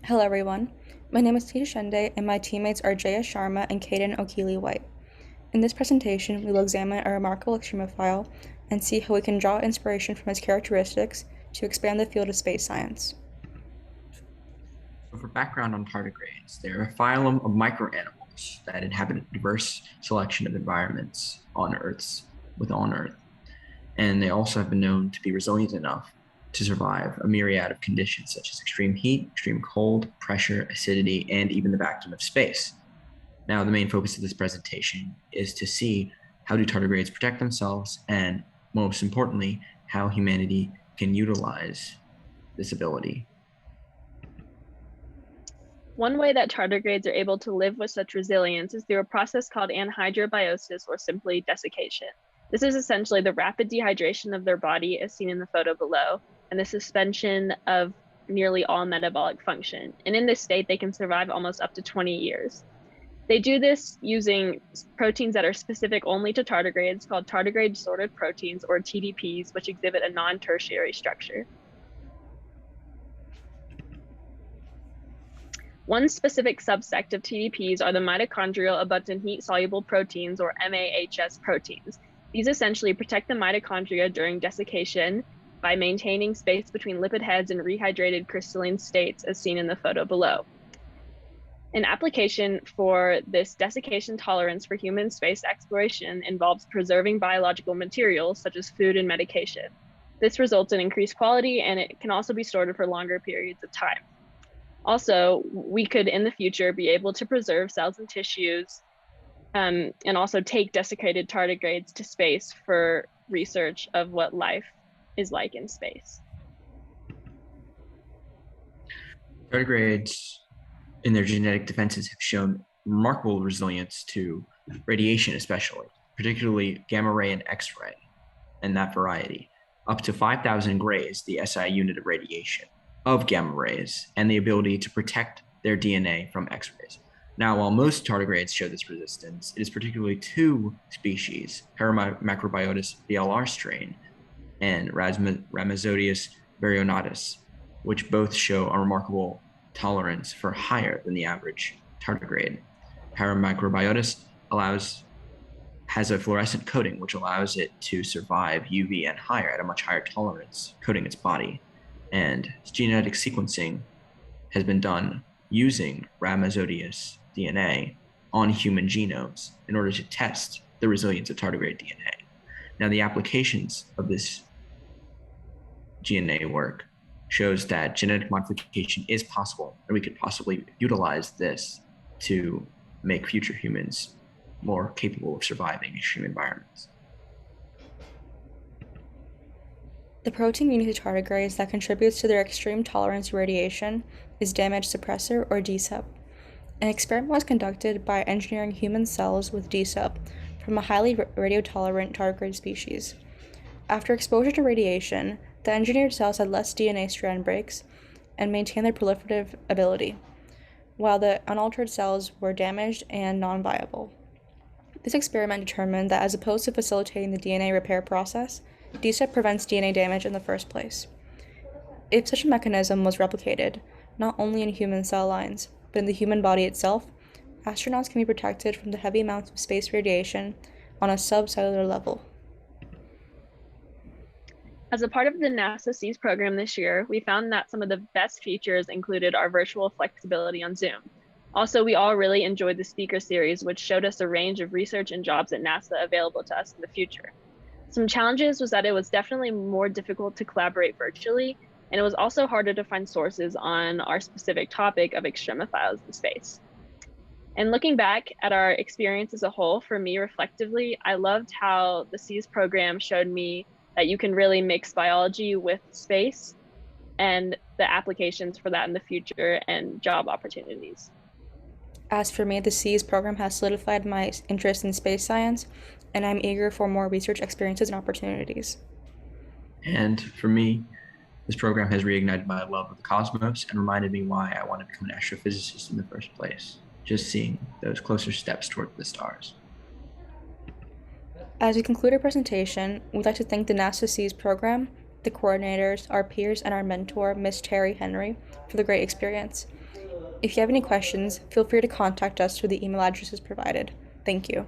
Hello everyone, my name is Shende and my teammates are Jaya, Sharma, and Kaden Oqueli-White. In this presentation, we will examine a remarkable extremophile and see how we can draw inspiration from his characteristics to expand the field of space science. So for background on tardigrades, they're a phylum of microanimals that inhabit a diverse selection of environments on Earth. And they also have been known to be resilient enough to survive a myriad of conditions such as extreme heat, extreme cold, pressure, acidity, and even the vacuum of space. Now, the main focus of this presentation is to see how do tardigrades protect themselves and, most importantly, how humanity can utilize this ability. One way that tardigrades are able to live with such resilience is through a process called anhydrobiosis, or simply desiccation. This is essentially the rapid dehydration of their body, as seen in the photo below, and the suspension of nearly all metabolic function. And in this state, they can survive almost up to 20 years. They do this using proteins that are specific only to tardigrades, called tardigrade sorted proteins, or TDPs, which exhibit a non-tertiary structure. One specific subsect of TDPs are the mitochondrial abundant heat-soluble proteins, or MAHS proteins. These essentially protect the mitochondria during desiccation by maintaining space between lipid heads and rehydrated crystalline states, as seen in the photo below. An application for this desiccation tolerance for human space exploration involves preserving biological materials such as food and medication. This results in increased quality, and it can also be stored for longer periods of time. Also, we could in the future be able to preserve cells and tissues and also take desiccated tardigrades to space for research of what life is like in space. Tardigrades in their genetic defenses have shown remarkable resilience to radiation, especially, particularly gamma ray and X-ray, and that variety, up to 5,000 grays, the SI unit of radiation, of gamma rays, and the ability to protect their DNA from X-rays. Now, while most tardigrades show this resistance, it is particularly two species, Paramacrobiotis VLR strain and Rhamazodius varionatus, which both show a remarkable tolerance for higher than the average tardigrade. Paramacrobiotis has a fluorescent coating, which allows it to survive UV and higher at a much higher tolerance, coating its body. And genetic sequencing has been done using Rhamazodius DNA on human genomes in order to test the resilience of tardigrade DNA. Now, the applications of this DNA work shows that genetic modification is possible, and we could possibly utilize this to make future humans more capable of surviving extreme environments. The protein unique to tardigrades that contributes to their extreme tolerance to radiation is damage suppressor, or DSUP. An experiment was conducted by engineering human cells with DSUP from a highly radiotolerant tardigrade species. After exposure to radiation, the engineered cells had less DNA strand breaks and maintained their proliferative ability, while the unaltered cells were damaged and non-viable. This experiment determined that as opposed to facilitating the DNA repair process, DSUP prevents DNA damage in the first place. If such a mechanism was replicated, not only in human cell lines, but in the human body itself, astronauts can be protected from the heavy amounts of space radiation on a subcellular level. As a part of the NASA SEAS program this year, we found that some of the best features included our virtual flexibility on Zoom. Also, we all really enjoyed the speaker series, which showed us a range of research and jobs at NASA available to us in the future. Some challenges was that it was definitely more difficult to collaborate virtually, and it was also harder to find sources on our specific topic of extremophiles in space. And looking back at our experience as a whole, for me reflectively, I loved how the SEAS program showed me that you can really mix biology with space and the applications for that in the future and job opportunities. As for me, the SEAS program has solidified my interest in space science, and I'm eager for more research experiences and opportunities. And for me, this program has reignited my love of the cosmos and reminded me why I want to become an astrophysicist in the first place, just seeing those closer steps toward the stars. As we conclude our presentation, we'd like to thank the NASA SEAS program the coordinators, our peers, and our mentor, Miss Terri Henry, for the great experience. If you have any questions, feel free to contact us through the email addresses provided. Thank you.